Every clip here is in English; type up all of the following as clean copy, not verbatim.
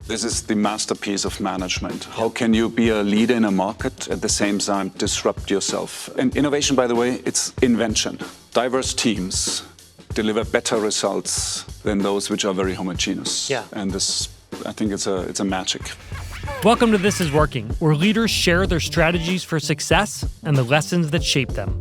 This is the masterpiece of management. How can you be a leader in a market at the same time disrupt yourself? And innovation, by the way, it's invention. Diverse teams deliver better results than those which are very homogeneous. Yeah. And this, I think it's a magic. Welcome to This Is Working, where leaders share their strategies for success and the lessons that shape them.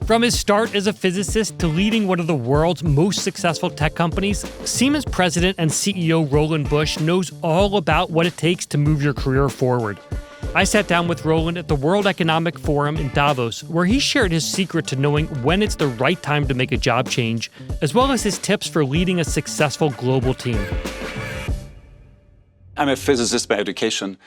From his start as a physicist to leading one of the world's most successful tech companies, Siemens President and CEO Roland Busch knows all about what it takes to move your career forward. I sat down with Roland at the World Economic Forum in Davos, where he shared his secret to knowing when it's the right time to make a job change, as well as his tips for leading a successful global team. I'm a physicist by education.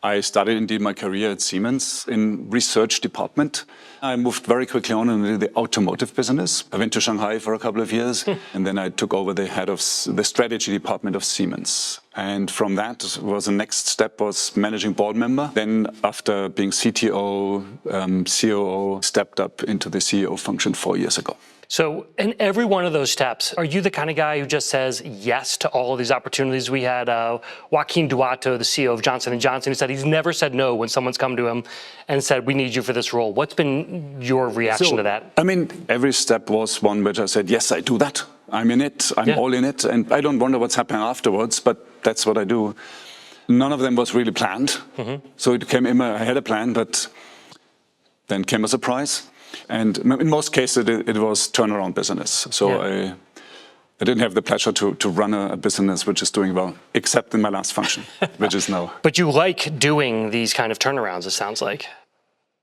I started indeed my career at Siemens in research department. I moved very quickly on into the automotive business. I went to Shanghai for a couple of years, and then I took over the head of the strategy department of Siemens. And from that the next step was managing board member. Then after being CTO, COO, stepped up into the CEO function 4 years ago. So in every one of those steps, are you the kind of guy who just says yes to all of these opportunities? We had Joaquin Duato, the CEO of Johnson & Johnson, who said he's never said no when someone's come to him and said, we need you for this role. What's been your reaction to that? I mean, every step was one which I said, yes, I do that. I'm in it. I'm all in it. And I don't wonder what's happening afterwards, but that's what I do. None of them was really planned. So it came in, I had a plan, but then came a surprise. And in most cases, it was turnaround business. So I didn't have the pleasure to run a business which is doing well, except in my last function, which is now. But you like doing these kind of turnarounds, it sounds like.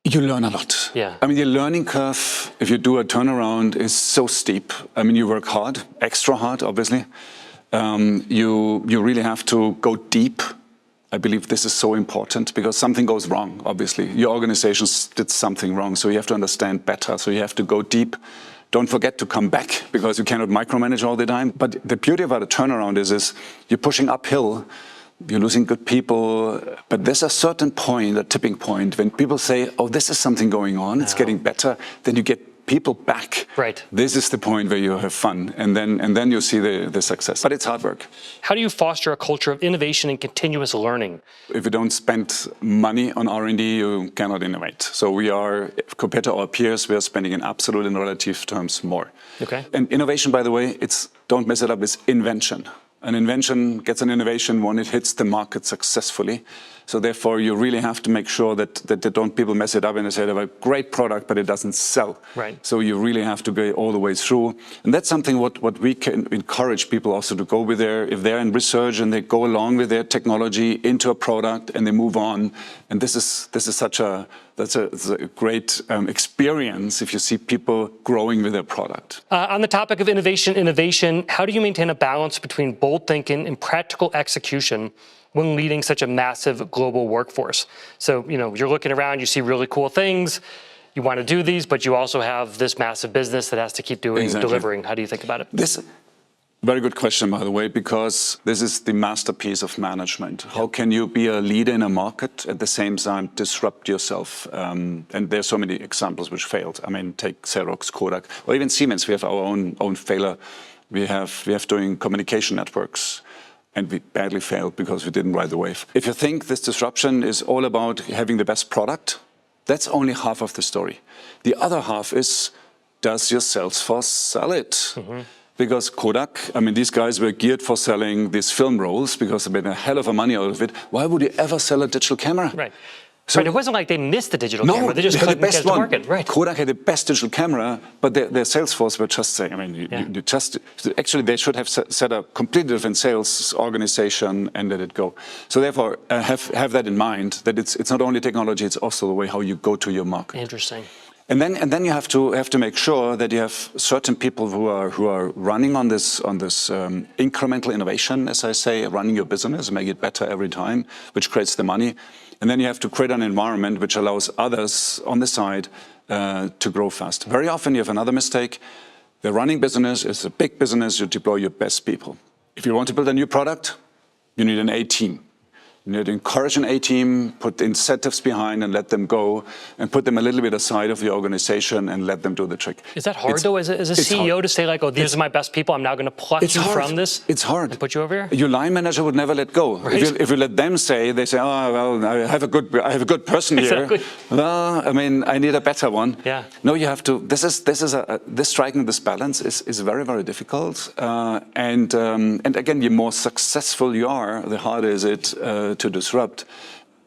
You learn a lot. Yeah. I mean, the learning curve, if you do a turnaround, is so steep. I mean, you work hard, extra hard, obviously. You really have to go deep. I believe this is so important because something goes wrong, obviously. Your organization did something wrong, so you have to understand better. So you have to go deep. Don't forget to come back because you cannot micromanage all the time. But the beauty about a turnaround is you're pushing uphill, you're losing good people. But there's a certain point, a tipping point, when people say, oh, this is something going on, it's getting better, then you get people back. Right. This is the point where you have fun, and then you see the success. But it's hard work. How do you foster a culture of innovation and continuous learning? If you don't spend money on R&D, you cannot innovate. So we are, compared to our peers, we are spending in absolute and relative terms more. Okay. And innovation, by the way, it's, don't mess it up, it's invention. An invention gets an innovation when it hits the market successfully. So therefore, you really have to make sure that don't people mess it up and they say they have a great product, but it doesn't sell. Right. So you really have to go all the way through. And that's something what we can encourage people also to go with if they're in research and they go along with their technology into a product and they move on. And this is such a great experience if you see people growing with their product. On the topic of innovation, how do you maintain a balance between bold thinking and practical execution when leading such a massive global workforce? So, you're looking around, you see really cool things, you want to do these, but you also have this massive business that has to keep delivering. How do you think about it? This very good question, by the way, because this is the masterpiece of management. How can you be a leader in a market at the same time disrupt yourself? And there's so many examples which failed. I mean, take Xerox, Kodak, or even Siemens. We have our own failure. We have doing communication networks. And we badly failed because we didn't ride the wave. If you think this disruption is all about having the best product, that's only half of the story. The other half is, does your sales force sell it? Because Kodak, I mean, these guys were geared for selling these film rolls because they made a hell of a money out of it. Why would you ever sell a digital camera? Right. So it wasn't like they missed the digital camera. They just couldn't get it to market. Right. Kodak had the best digital camera, but their sales force were just saying, I mean, actually they should have set a completely different sales organization and let it go. So therefore, have that in mind, that it's not only technology, it's also the way how you go to your market. Interesting. And then you have to make sure that you have certain people who are running on this incremental innovation, as I say, running your business, make it better every time, which creates the money. And then you have to create an environment which allows others on the side to grow fast. Very often you have another mistake. The running business is a big business. You deploy your best people. If you want to build a new product, you need an A team. You need to encourage an A team, put incentives behind and let them go, and put them a little bit aside of the organization and let them do the trick. Is that hard though, as a CEO hard. to say like, oh, these are my best people, I'm now going to pluck you from this? It's hard. And put you over here? Your line manager would never let go. Right. If you let them say, they say, oh, well, I have a good person here. Exactly. Well, I mean, I need a better one. Yeah. No, you have to, this striking this balance is very, very difficult. And again, the more successful you are, the harder is it to disrupt.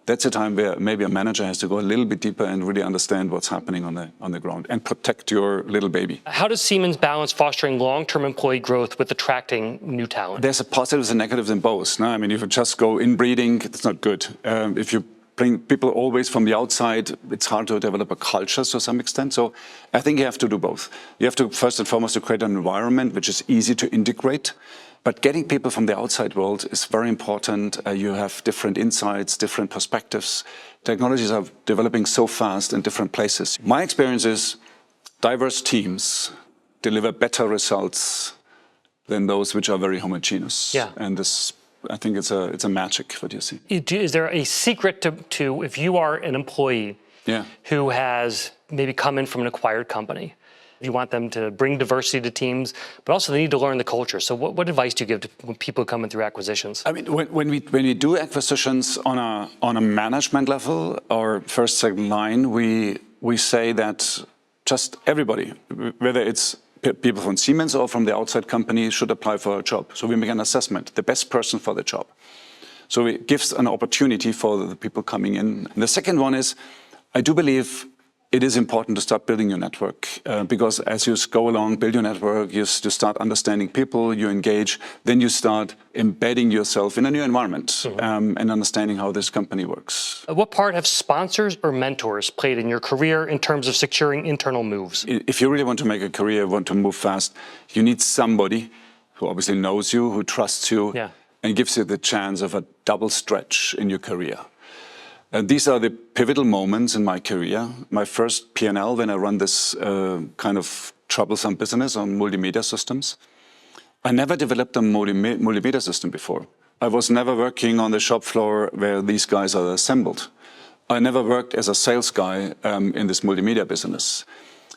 That's a time where maybe a manager has to go a little bit deeper and really understand what's happening on the ground and protect your little baby. How does Siemens balance fostering long-term employee growth with attracting new talent? There's a positives and negatives in both. No? I mean, if you just go inbreeding, it's not good. If you bring people always from the outside, it's hard to develop a culture to some extent. So I think you have to do both. You have to, first and foremost, to create an environment which is easy to integrate. But getting people from the outside world is very important. You have different insights, different perspectives. Technologies are developing so fast in different places. My experience is diverse teams deliver better results than those which are very homogeneous. Yeah. And this, I think it's a magic, what you see. Is there a secret to if you are an employee who has maybe come in from an acquired company? You want them to bring diversity to teams, but also they need to learn the culture. So what advice do you give to when people come in through acquisitions? I mean, when we do acquisitions on a management level or first, second line, we say that just everybody, whether it's people from Siemens or from the outside company, should apply for a job. So we make an assessment, the best person for the job. So it gives an opportunity for the people coming in. And the second one is, I do believe it is important to start building your network because as you go along, build your network, you start understanding people, you engage, then you start embedding yourself in a new environment and understanding how this company works. What part have sponsors or mentors played in your career in terms of securing internal moves? If you really want to make a career, want to move fast, you need somebody who obviously knows you, who trusts you, and gives you the chance of a double stretch in your career. And these are the pivotal moments in my career. My first P&L, when I run this kind of troublesome business on multimedia systems. I never developed a multimedia system before. I was never working on the shop floor where these guys are assembled. I never worked as a sales guy in this multimedia business.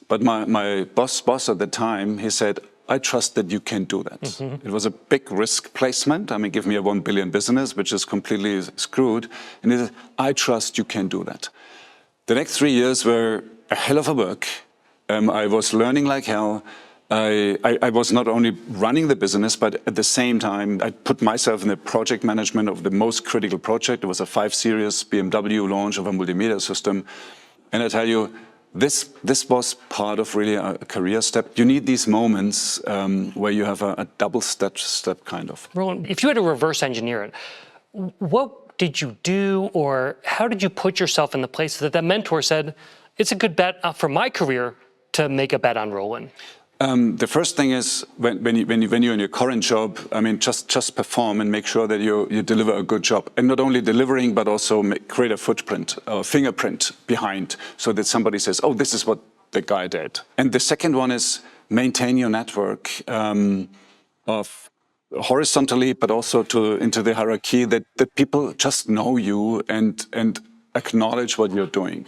But my boss at the time, he said, I trust that you can do that. It was a big risk placement. I mean, give me a 1 billion business, which is completely screwed. And he said, I trust you can do that. The next 3 years were a hell of a work. I was learning like hell. I was not only running the business, but at the same time, I put myself in the project management of the most critical project. It was a 5 Series BMW launch of a multimedia system. And I tell you, this was part of really a career step. You need these moments where you have a double step kind of. Roland, if you had to reverse engineer it, what did you do or how did you put yourself in the place that that mentor said, it's a good bet for my career to make a bet on Roland? The first thing is when you're in your current job, I mean, just perform and make sure that you deliver a good job. And not only delivering, but also create a footprint, a fingerprint behind so that somebody says, oh, this is what the guy did. And the second one is maintain your network of horizontally, but also into the hierarchy that people just know you and acknowledge what you're doing.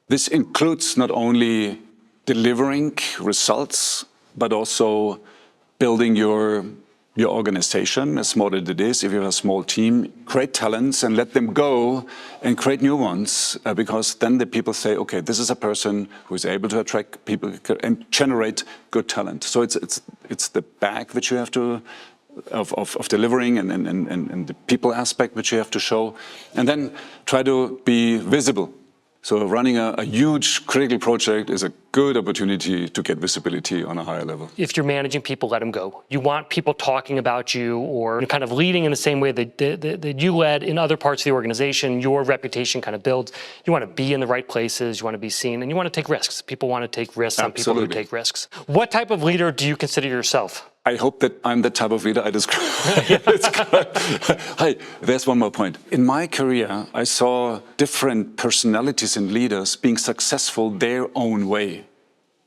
This includes not only delivering results, but also building your organization, as small as it is. If you have a small team, create talents and let them go and create new ones, because then the people say, okay, this is a person who is able to attract people and generate good talent. So it's the bag which you have to of delivering and the people aspect which you have to show, and then try to be visible. So running a huge critical project is a good opportunity to get visibility on a higher level. If you're managing people, let them go. You want people talking about you or kind of leading in the same way that you led in other parts of the organization. Your reputation kind of builds. You want to be in the right places. You want to be seen, and you want to take risks. People want to take risks on people who take risks. What type of leader do you consider yourself? I hope that I'm the type of leader I describe. Hey, there's one more point. In my career, I saw different personalities and leaders being successful their own way.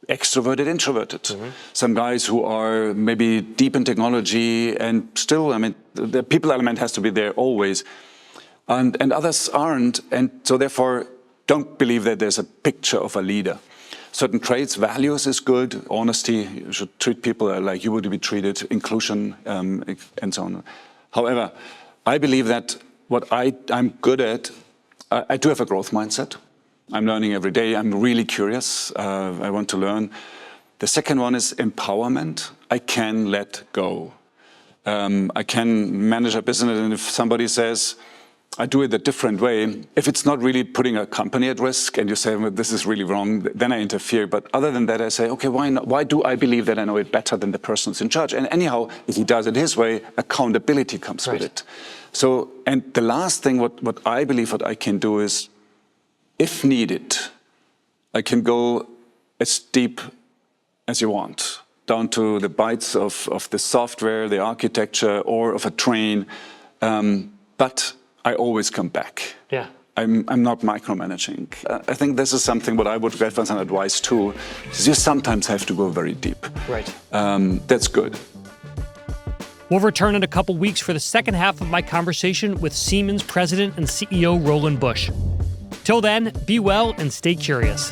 Extroverted, introverted. Some guys who are maybe deep in technology and still, I mean, the people element has to be there always. and others aren't. And so therefore, don't believe that there's a picture of a leader. Certain traits, values is good, honesty, you should treat people like you would be treated, inclusion, and so on. However, I believe that what I'm good at, I do have a growth mindset. I'm learning every day. I'm really curious. I want to learn. The second one is empowerment. I can let go. I can manage a business, and if somebody says, I do it a different way, if it's not really putting a company at risk and you say, well, this is really wrong, then I interfere. But other than that, I say, okay, why not? Why do I believe that I know it better than the person who's in charge? And anyhow, if he does it his way, accountability comes with it. So, and the last thing, what I believe what I can do is, if needed, I can go as deep as you want, down to the bytes of the software, the architecture, or of a train. But I always come back. Yeah. I'm not micromanaging. I think this is something what I would give as an advice too, is you sometimes have to go very deep. Right. That's good. We'll return in a couple weeks for the second half of my conversation with Siemens President and CEO Roland Busch. Till then, be well and stay curious.